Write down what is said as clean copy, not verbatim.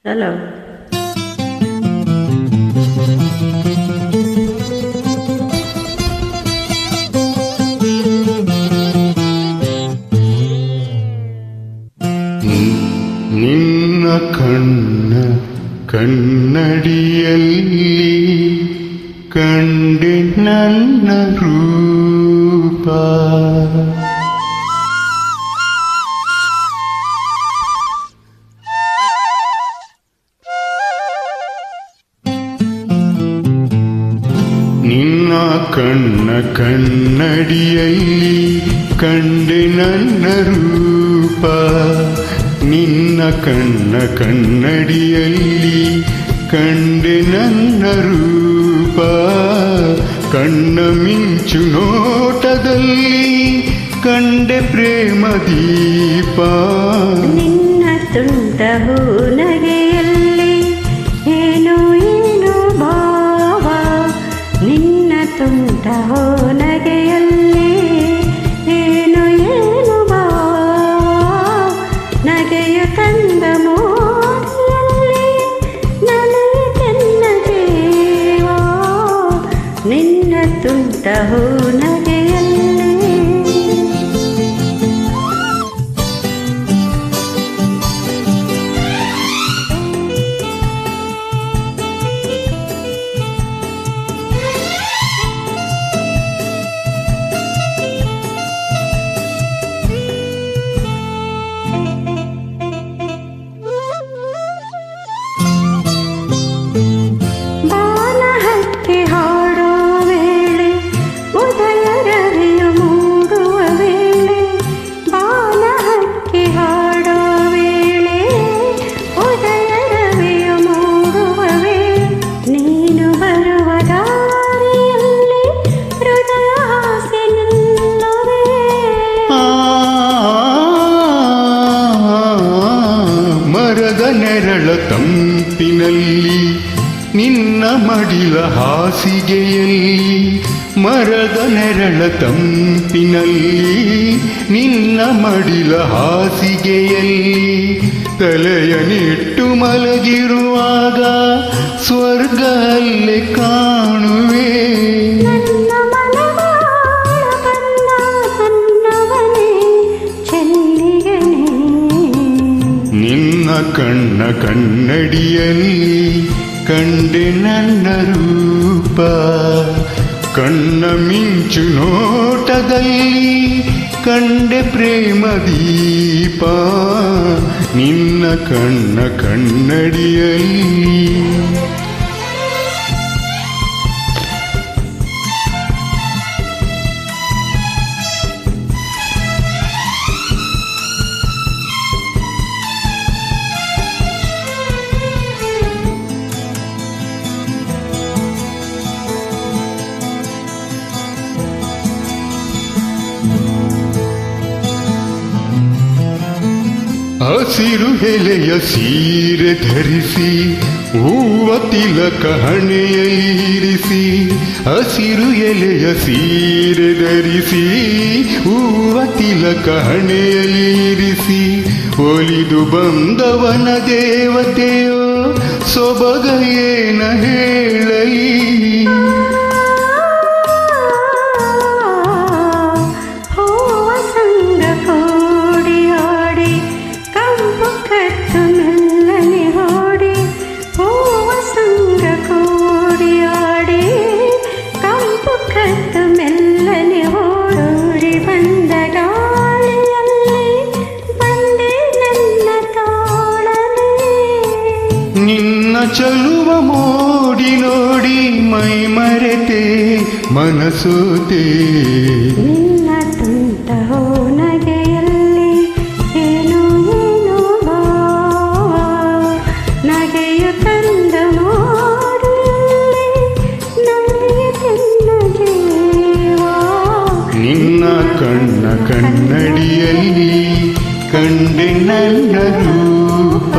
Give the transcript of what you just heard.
Hello. ನಿನ್ನ ಕನ್ನಡಿಯಲ್ಲಿ ಕಂಡೆ ನನ್ನ ರೂಪ, ನಿನ್ನ ಕನ್ನಡಿಯಲ್ಲಿ ಕಂಡೆ ನನ್ನ ರೂಪ, ನಿನ್ನ ಕನ್ನಡಿಯಲ್ಲಿ ಕಂಡೆ ನನ್ನ ರೂಪ, ಕಣ್ಣ ಮಿಂಚು ನೋಟದಲ್ಲಿ ಕಂಡೆ ಪ್ರೇಮ ದೀಪ. ನಿನ್ನ ತುಂಟ ನಗೆಯಲ್ಲಿ ಏನೋ ಏನೋ ಭಾವ, ನಿನ್ನ ತುಂಟ ನಗೆಯಲ್ಲಿ ಏನೋ ಏನೋ ಭಾವ, ನಗೆಯ ತಂದ ಮೋಡಿಯಲ್ಲಿ ನನಗೆ ಚೆನ್ನ ದೇವ, ನಿನ್ನ ತುಂಟ ನಗೆಯಲ್ಲಿ. ನೆರಳ ತಂಪಿನಲ್ಲಿ ನಿನ್ನ ಮಡಿಲ ಹಾಸಿಗೆಯಲ್ಲಿ, ಮರದ ನೆರಳ ತಂಪಿನಲ್ಲಿ ನಿನ್ನ ಮಡಿಲ ಹಾಸಿಗೆಯಲ್ಲಿ, ತಲೆಯನ್ನಿಟ್ಟು ಮಲಗಿರುವಾಗ ಸ್ವರ್ಗ ಅಲ್ಲೇ ಕಾಣುವೆ. ನಿನ್ನ ಕನ್ನಡಿಯಲ್ಲಿ ಕಂಡೆ ನನ್ನ ರೂಪ, ಕಣ್ಣ ಮಿಂಚು ನೋಟದಲ್ಲಿ ಕಂಡೆ ಪ್ರೇಮ ದೀಪ, ನಿನ್ನ ಕನ್ನಡಿಯಲ್ಲಿ. ಹಸಿರು ಎಲೆಯ ಸೀರೆ ಧರಿಸಿ ಹೂವ ತಿಲಕ ಹಣೆಯಲ್ಲಿರಿಸಿ, ಹಸಿರು ಎಲೆಯ ಸೀರೆ ಧರಿಸಿ ಹೂವ ತಿಲಕ ಹಣೆಯಲ್ಲಿರಿಸಿ, ಒಲಿದು ಬಂದವನ ದೇವತೆಯೋ ಸೊಬಗ ಏನ ಹೇಳಲಿ. ನಿನ್ನ ಚಲುವ ಮೋಡಿ ನೋಡಿ ಮೈ ಮರೆತೆ ಮನಸೋತೆ, ನಿನ್ನ ತುಂಟ ನಗೆಯಲ್ಲಿ ಏನೋ ಏನೋ ಭಾವ, ನಗೆಯ ತಂದ ಮೋಡಿಯಲ್ಲಿ ನನಗೆ ಚೆನ್ನ ಜೀವ. ನಿನ್ನ ಕನ್ನಡಿಯಲ್ಲಿ ಕಂಡೆ ನನ್ನ ರೂಪ.